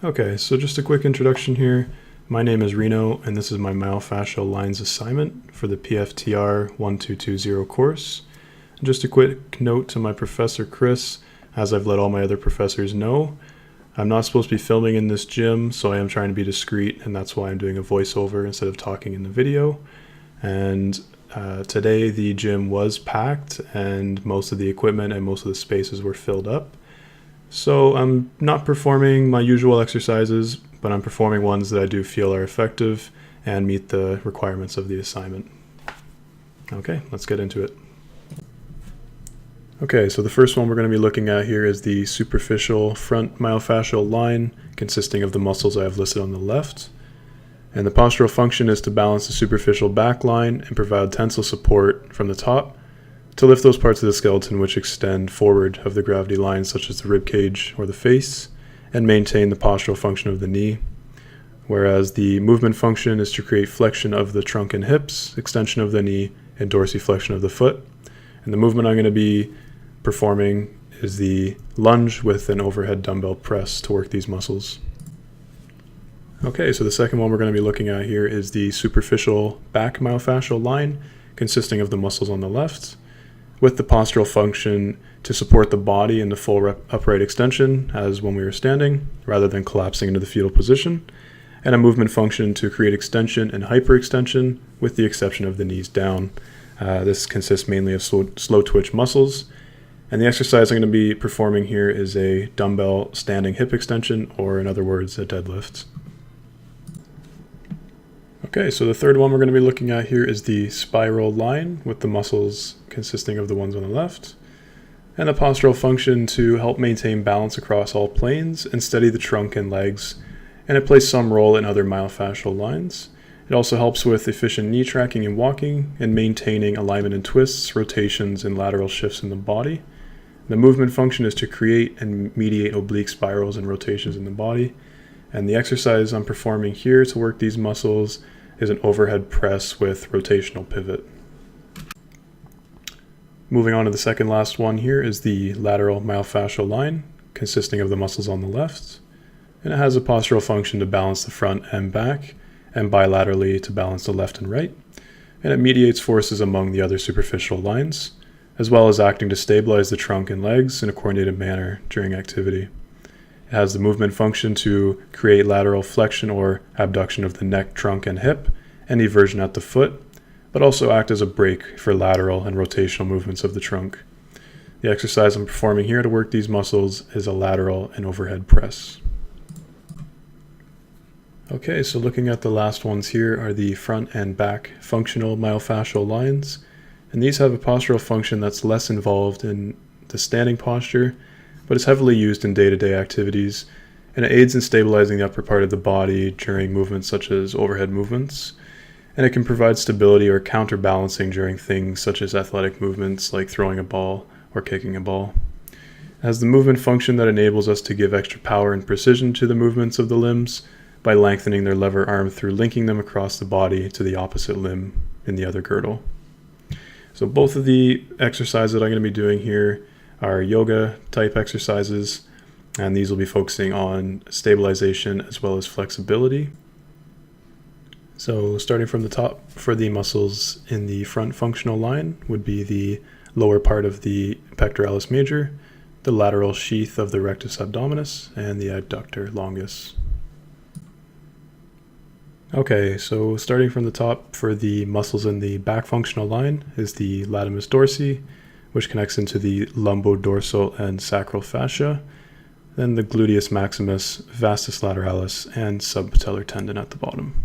Okay, so just a quick introduction here. My name is Reno, and this is my Myofascial Lines assignment for the PFTR 1220 course. And just a quick note to my professor Chris, as I've let all my other professors know, I'm not supposed to be filming in this gym, so I am trying to be discreet, and that's why I'm doing a voiceover instead of talking in the video. And today the gym was packed, and most of the equipment and most of the spaces were filled up. So I'm not performing my usual exercises, but I'm performing ones that I do feel are effective and meet the requirements of the assignment. Okay, let's get into it. Okay, so the first one we're going to be looking at here is the superficial front myofascial line, consisting of the muscles I have listed on the left. And the postural function is to balance the superficial back line and provide tensile support from the top to lift those parts of the skeleton which extend forward of the gravity line, such as the rib cage or the face, and maintain the postural function of the knee. Whereas the movement function is to create flexion of the trunk and hips, extension of the knee, and dorsiflexion of the foot. And the movement I'm going to be performing is the lunge with an overhead dumbbell press to work these muscles. Okay, so the second one we're going to be looking at here is the superficial back myofascial line, consisting of the muscles on the left, with the postural function to support the body in the full upright extension as when we were standing, rather than collapsing into the fetal position, and a movement function to create extension and hyperextension with the exception of the knees down. This consists mainly of slow twitch muscles, and the exercise I'm going to be performing here is a dumbbell standing hip extension, or in other words, a deadlift. Okay, so the third one we're going to be looking at here is the spiral line, with the muscles consisting of the ones on the left, and the postural function to help maintain balance across all planes and steady the trunk and legs, and it plays some role in other myofascial lines. It also helps with efficient knee tracking and walking, and maintaining alignment and twists, rotations, and lateral shifts in the body. The movement function is to create and mediate oblique spirals and rotations in the body, and the exercise I'm performing here to work these muscles is an overhead press with rotational pivot. Moving on to the second last one here is the lateral myofascial line, consisting of the muscles on the left, and it has a postural function to balance the front and back, and bilaterally to balance the left and right, and it mediates forces among the other superficial lines, as well as acting to stabilize the trunk and legs in a coordinated manner during activity. It has the movement function to create lateral flexion or abduction of the neck, trunk, and hip, and eversion at the foot, but also act as a brake for lateral and rotational movements of the trunk. The exercise I'm performing here to work these muscles is a lateral and overhead press. Okay, so looking at the last ones here are the front and back functional myofascial lines, and these have a postural function that's less involved in the standing posture, but is heavily used in day-to-day activities, and it aids in stabilizing the upper part of the body during movements such as overhead movements, and it can provide stability or counterbalancing during things such as athletic movements like throwing a ball or kicking a ball. It has the movement function that enables us to give extra power and precision to the movements of the limbs by lengthening their lever arm through linking them across the body to the opposite limb in the other girdle. So both of the exercises that I'm going to be doing here are yoga type exercises, and these will be focusing on stabilization as well as flexibility. So starting from the top, for the muscles in the front functional line would be the lower part of the pectoralis major, the lateral sheath of the rectus abdominis, and the adductor longus. Okay, so starting from the top, for the muscles in the back functional line is the latimus dorsi, which connects into the lumbodorsal and sacral fascia, then the gluteus maximus, vastus lateralis, and subpatellar tendon at the bottom.